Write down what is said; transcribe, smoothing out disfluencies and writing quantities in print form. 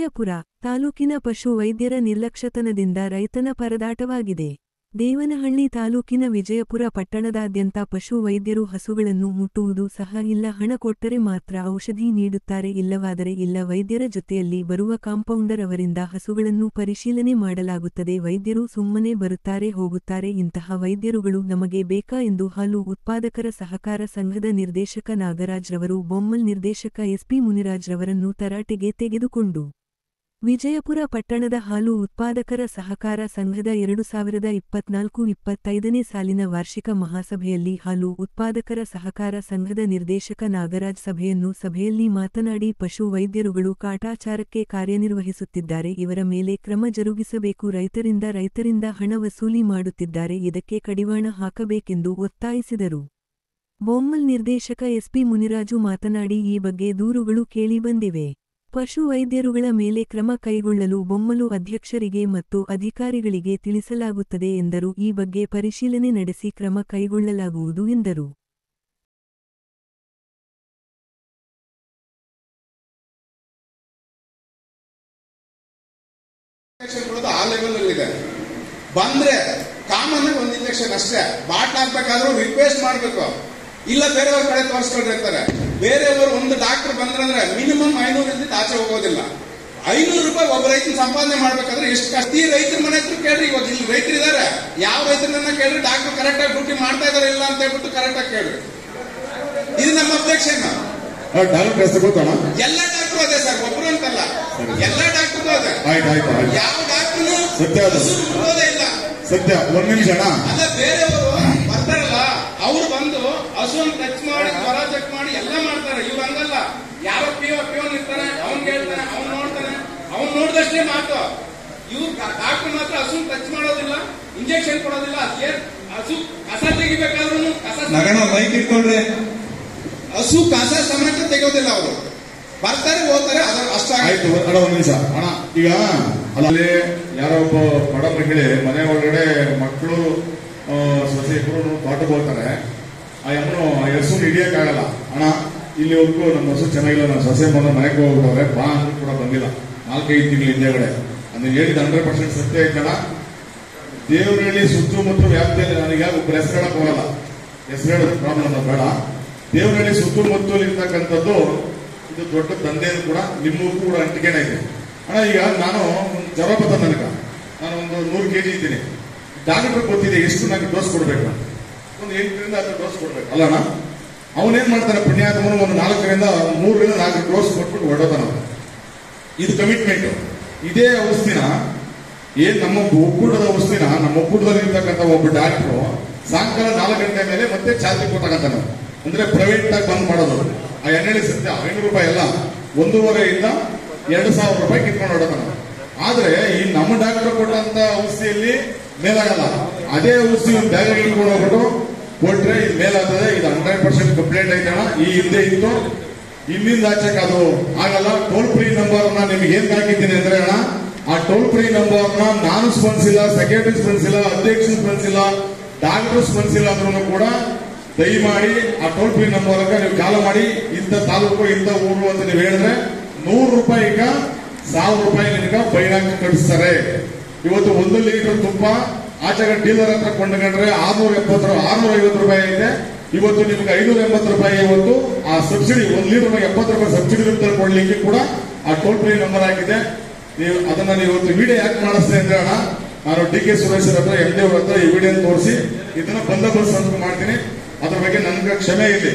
ವಿಜಯಪುರ ತಾಲೂಕಿನ ಪಶು ವೈದ್ಯರ ನಿರ್ಲಕ್ಷ್ಯತನದಿಂದ ರೈತನ ಪರದಾಟವಾಗಿದೆ. ದೇವನಹಳ್ಳಿ ತಾಲೂಕಿನ ವಿಜಯಪುರ ಪಟ್ಟಣದಾದ್ಯಂತ ಪಶು ವೈದ್ಯರು ಹಸುಗಳನ್ನು ಮುಟ್ಟುವುದು ಸಹ ಇಲ್ಲ. ಹಣ ಕೊಟ್ಟರೆ ಮಾತ್ರ ಔಷಧಿ ನೀಡುತ್ತಾರೆ, ಇಲ್ಲವಾದರೆ ಇಲ್ಲ. ವೈದ್ಯರ ಜೊತೆಯಲ್ಲಿ ಬರುವ ಕಾಂಪೌಂಡರ್ ಅವರಿಂದ ಹಸುಗಳನ್ನು ಪರಿಶೀಲನೆ ಮಾಡಲಾಗುತ್ತದೆ. ವೈದ್ಯರು ಸುಮ್ಮನೆ ಬರುತ್ತಾರೆ ಹೋಗುತ್ತಾರೆ. ಇಂತಹ ವೈದ್ಯರುಗಳು ನಮಗೆ ಬೇಕಾ ಎಂದು ಹಾಲು ಉತ್ಪಾದಕರ ಸಹಕಾರ ಸಂಘದ ನಿರ್ದೇಶಕ ನಾಗರಾಜ್ ರವರು ಬೊಮ್ಮಲ್ ನಿರ್ದೇಶಕ ಎಸ್ಪಿ ಮುನಿರಾಜ್ ರವರನ್ನು ತರಾಟೆಗೆ ತೆಗೆದುಕೊಂಡು ವಿಜಯಪುರ ಪಟ್ಟಣದ ಹಾಲು ಉತ್ಪಾದಕರ ಸಹಕಾರ ಸಂಘದ 2024-25ನೇ ಸಾಲಿನ ವಾರ್ಷಿಕ ಮಹಾಸಭೆಯಲ್ಲಿ ಹಾಲು ಉತ್ಪಾದಕರ ಸಹಕಾರ ಸಂಘದ ನಿರ್ದೇಶಕ ನಾಗರಾಜ್ ಸಭೆಯಲ್ಲಿ ಮಾತನಾಡಿ, ಪಶು ವೈದ್ಯರುಗಳು ಕಾಟಾಚಾರಕ್ಕೆ ಕಾರ್ಯನಿರ್ವಹಿಸುತ್ತಿದ್ದಾರೆ, ಇವರ ಮೇಲೆ ಕ್ರಮ ಜರುಗಿಸಬೇಕು. ರೈತರಿಂದ ಹಣ ವಸೂಲಿ ಮಾಡುತ್ತಿದ್ದಾರೆ, ಇದಕ್ಕೆ ಕಡಿವಾಣ ಹಾಕಬೇಕೆಂದು ಒತ್ತಾಯಿಸಿದರು. ಬೊಮ್ಮಲ್ ನಿರ್ದೇಶಕ ಎಸ್ಪಿ ಮುನಿರಾಜು ಮಾತನಾಡಿ, ಈ ಬಗ್ಗೆ ದೂರುಗಳು ಕೇಳಿಬಂದಿವೆ. ಪಶು ವೈದ್ಯರುಗಳ ಮೇಲೆ ಕ್ರಮ ಕೈಗೊಳ್ಳಲು ಬೊಮ್ಮಲು ಅಧ್ಯಕ್ಷರಿಗೆ ಮತ್ತು ಅಧಿಕಾರಿಗಳಿಗೆ ತಿಳಿಸಲಾಗುತ್ತದೆ ಎಂದರು. ಈ ಬಗ್ಗೆ ಪರಿಶೀಲನೆ ನಡೆಸಿ ಕ್ರಮ ಕೈಗೊಳ್ಳಲಾಗುವುದು ಎಂದರು. ಬಂದ್ರೆ ಕಾಮನ್ ಒಂದು ಇಂಜೆಕ್ಷನ್ ಅಷ್ಟೇ, ಬಾಟ್ಲ್ ಹಾಕ್ಬೇಕಾದ್ರೂ ರಿಕ್ವೆಸ್ಟ್ ಮಾಡ್ಬೇಕು, ಇಲ್ಲ ಬೇರೆಯವ್ರ ಕಡೆ ತೋರಿಸ್ಕೊಂಡಿರ್ತಾರೆ. ಬೇರೆಯವರು ಒಂದು ಡಾಕ್ಟರ್ ಬಂದ್ರಂದ್ರೆ ಮಿನಿಮಮ್ 500 ಆಚೆ ಹೋಗೋದಿಲ್ಲ. 500 ರೂಪಾಯಿ ಒಬ್ಬ ರೈತನ ಸಂಪಾದನೆ ಮಾಡ್ಬೇಕಾದ್ರೆ ಎಷ್ಟು ಕಷ್ಟ. ಈ ರೈತರ ಮನೆ ಹತ್ರ ಕೇಳ್ರಿ, ಇವಾಗ ಇಲ್ಲಿ ರೈತರಿದ್ದಾರೆ, ಯಾವ ರೈತರನ್ನ ಕೇಳ್ರಿ, ಡಾಕ್ಟರ್ ಕರೆಕ್ಟ್ ಆಗಿ ಡ್ಯೂಟಿ ಮಾಡ್ತಾ ಇದಾರೆ ಇಲ್ಲ ಅಂತ ಹೇಳ್ಬಿಟ್ಟು ಕರೆಕ್ಟ್ ಆಗಿ ಕೇಳ್ರಿ. ಇದು ನಮ್ಮ ಅಬ್ಜೆಕ್ಷನ್. ಎಲ್ಲ ಡಾಕ್ಟರ್ ಅದೇ ಸರ್, ಒಬ್ರು ಅಂತಲ್ಲ, ಎಲ್ಲ ಡಾಕ್ಟರ್ ಅದೇ. ಯಾವ ಡಾಕ್ಟರ್ ಇಲ್ಲ ಸತ್ಯ. ಒಂದ್ ನಿಮಿಷ ಅಲ್ಲ, ಬೇರೆಯವರು ಬರ್ತಾರಲ್ಲ, ಅವ್ರು ಬಂದು ಹಸುವನ್ನು ಟಚ್ ಮಾಡಿ ಜ್ವರ ಚೆಕ್ ಮಾಡಿ ಎಲ್ಲ ಮಾಡ್ತಾರೆ. ಇವ್ರು ಹಂಗಲ್ಲ, ಯಾವ ಪಿಯೋನ್ ಇರ್ತಾನೆ, ಅವ್ನ್ ಕೇಳ್ತಾನೆ, ಅವ್ನ್ ನೋಡ್ತಾನೆ, ಅವ್ನ್ ನೋಡಿದಷ್ಟೇ ಮಾತು. ಇವ್ರು ಡಾಕ್ಟರ್ ಮಾತ್ರ ಹಸು ಟಚ್ ಮಾಡೋದಿಲ್ಲ, ಇಂಜೆಕ್ಷನ್ ಕೊಡೋದಿಲ್ಲ. ಹಸು ಕಸ ತೆಗಿಬೇಕಾದ್ರೂ ಮೈಕ್ ಇಟ್ಕೊಂಡ್ರೆ ಹಸು ಕಸ ಸಮೇತ ತೆಗೋದಿಲ್ಲ. ಅವರು ಬರ್ತಾರೆ ಹೋಗ್ತಾರೆ, ಅದ್ರ ಅಷ್ಟಾಯ್ತು. ಒಂದ್ ನಿಮಿಷ ಅಣ್ಣ, ಈಗ ಅಲ್ಲಿ ಯಾರೋ ಒಬ್ಬ ಬಡ ಮಹಿಳೆ ಮನೆ ಒಳಗಡೆ ಮಕ್ಕಳು ಸೊಸೆ ಇಬ್ಬರು ತೋಟಕ್ಕೆ ಹೋಗ್ತಾರೆ. ಆ ಅಮ್ಮನು ಹಸು ಹಿಡಿಯಕ್ಕಾಗಲ್ಲ. ಅಣ್ಣ, ಇಲ್ಲಿವರೆಗೂ ನಮ್ಮ ಹಸು ಚೆನ್ನಾಗಿಲ್ಲ, ನಮ್ಮ ಸೊಸೆ ಬಂದು ಮನೆಗೆ ಹೋಗ್ಬಿಟ್ಟವ್ರೆ, ಬಾ ಅಂದ್ರೂ ಕೂಡ ಬಂದಿಲ್ಲ. 4-5 ತಿಂಗಳ ಹಿಂದೆಗಡೆ ಅಂದ್ರೆ ಹೇಳಿದ 100% ಸತ್ಯ ಐತಣ. ದೇವರಹಳ್ಳಿ ಸುತ್ತಮುತ್ತ ವ್ಯಾಪ್ತಿಯಲ್ಲಿ ನನಗೆ ಒಬ್ಬರು ಹೆಸರು ಹೇಳಕ್ ಹೋಗಲ್ಲ, ಹೆಸರು ಹೇಳೋದು ಪ್ರಾಬ್ಲಮ್ ಬೇಡ. ದೇವರಹಳ್ಳಿ ಸುತ್ತಮುತ್ತಲು ಇರ್ತಕ್ಕಂಥದ್ದು ಇದು ದೊಡ್ಡ ದಂಧೆಯನ್ನು ಕೂಡ ನಿಮಗೂ ಕೂಡ ಅಂಟಿಕೆನೇ ಇದೆ. ಅಣ್ಣ, ಈಗ ನಾನು ಒಂದು ಜ್ವರ ಬತ್ತ ನನಗ, ನಾನು ಒಂದು 100 kg ಇದ್ದೀನಿ. ಡಾಕ್ಟರ್ ಗೊತ್ತಿದೆ ಎಷ್ಟು ನನಗೆ ಡೋಸ್ ಕೊಡ್ಬೇಕು, ಒಂದು 8ರಿಂದ 10 ಡೋಸ್ ಕೊಡ್ಬೇಕು ಅಲ್ಲ ಅಣ್ಣ. ಅವನೇನ್ ಮಾಡ್ತಾನೆ ಪುಣ್ಯಾತ್ಮನು, ಒಂದು 4ರಿಂದ 4 ಡೋಸ್ ಕೊಟ್ಬಿಟ್ಟು ಹೊರಡೋತಾನ. ಇದು ಕಮಿಟ್ಮೆಂಟ್. ಇದೇ ಔಷಧಿನ ನಮ್ಮ ಒಕ್ಕೂಟದ ಔಷಧಿನ ನಮ್ಮ ಒಕ್ಕೂಟದಲ್ಲಿ ಇರ್ತಕ್ಕಂಥ ಒಬ್ಬ ಡಾಕ್ಟ್ರು ಸಾಯಂಕಾಲ 4 ಗಂಟೆ ಮೇಲೆ ಮತ್ತೆ ಚಾರ್ಜ್ ಕೊಟ್ಟಾಗಂತಾನೆ. ಅಂದ್ರೆ ಪ್ರೈವೇಟ್ ಆಗಿ ಬಂದ್ ಮಾಡೋದು. ಆ ಎಣ್ಣೆ ಸತ್ಯ 500 ರೂಪಾಯಿ ಅಲ್ಲ, 1,500ರಿಂದ 2,000 ರೂಪಾಯಿ ಕಿತ್ಕೊಂಡು ಹೊಡೋತಾನ. ಆದ್ರೆ ಈ ನಮ್ಮ ಡಾಕ್ಟರ್ ಕೊಟ್ಟಂತ ಔಷಧಿಯಲ್ಲಿ ಮೇಲಾಗಲ್ಲ. ಅದೇ ಔಷಧಿ ಒಂದು ಬ್ಯಾಗ್ ಇಟ್ಕೊಂಡು ಹೋಗ್ಬಿಟ್ಟು ಕೊಟ್ರೆ ಇದು ಮೇಲಾಗ್ತದೆ. ಇದು 100% ಕಂಪ್ಲೇಂಟ್ ಐತಣ. ಈ ಹಿಂದೆ ಇತ್ತು, ಇಲ್ಲಿಂದ ಆಚೆಗೆ ಅದು ಆಗಲ್ಲ. ಟೋಲ್ ಫ್ರೀ ನಂಬರ್ನ ನಿಮ್ಗೆ ಏನ್ ಹಾಕಿದ್ದೀನಿ ಅಂದ್ರೆ ಅಣ್ಣ, ಆ ಟೋಲ್ ಫ್ರೀ ನಂಬರ್ನ ನಾನು ಸ್ಪಂದಿಸಿಲ್ಲ, ಸೆಕ್ರೆಟರಿ ಸ್ಪಂದಿಸಿಲ್ಲ, ಅಧ್ಯಕ್ಷ ಸ್ಪಂದಿಸಿಲ್ಲ, ಡಾಕ್ಟರ್ ಸ್ಪಂದಿಸಿಲ್ಲ ಅಂದ್ರೂ ಕೂಡ ದಯಮಾಡಿ ಆ ಟೋಲ್ ಫ್ರೀ ನಂಬರ್ ನೀವು ಕಾಲ್ ಮಾಡಿ, ಇಂಥ ತಾಲೂಕು ಇಂಥ ಊರು ಅಂತ ನೀವು ಹೇಳಿದ್ರೆ 100 ರೂಪಾಯಿಗ 1000 ರೂಪಾಯಿ ನಿನಗೆ ಬೈನಾಗಿ ಕಳಿಸ್ತಾರೆ. ಇವತ್ತು 1 ಲೀಟರ್ ತುಪ್ಪ ಆಚೆಗೆ ಡೀಲರ್ ಹತ್ರ ಕೊಂಡ್ಕೊಂಡ್ರೆ 650 ರೂಪಾಯಿ ಇದೆ. ಇವತ್ತು ನಿಮ್ಗೆ 580 ರೂಪಾಯಿ. ಇವತ್ತು ಆ ಸಬ್ಸಿಡಿ 1 ಲೀಟರ್ 70 ರೂಪಾಯಿ ಸಬ್ಸಿಡಿ ಕೊಡ್ಲಿಕ್ಕೆ ಕೂಡ ಆ ಟೋಲ್ ಫ್ರೀ ನಂಬರ್ ಆಗಿದೆ. ನೀವು ಅದನ್ನ ನೀವು ಇವತ್ತು ವಿಡಿಯೋ ಯಾಕೆ ಮಾಡಿಸ್ತಾ ಅಂದ್ರೆ ಅಣ್ಣ, ನಾನು ಡಿ ಕೆ ಸುರೇಶ್ ಹತ್ರ MD ಅವ್ರ ಹತ್ರ ಈ ವಿಡಿಯೋ ತೋರಿಸಿ ಇದನ್ನ ಬಂದೋಬಸ್ತ್ ಮಾಡ್ತೀನಿ. ಅದ್ರ ಬಗ್ಗೆ ನನ್ಗೆ ಕ್ಷಮೆ ಇರಲಿ.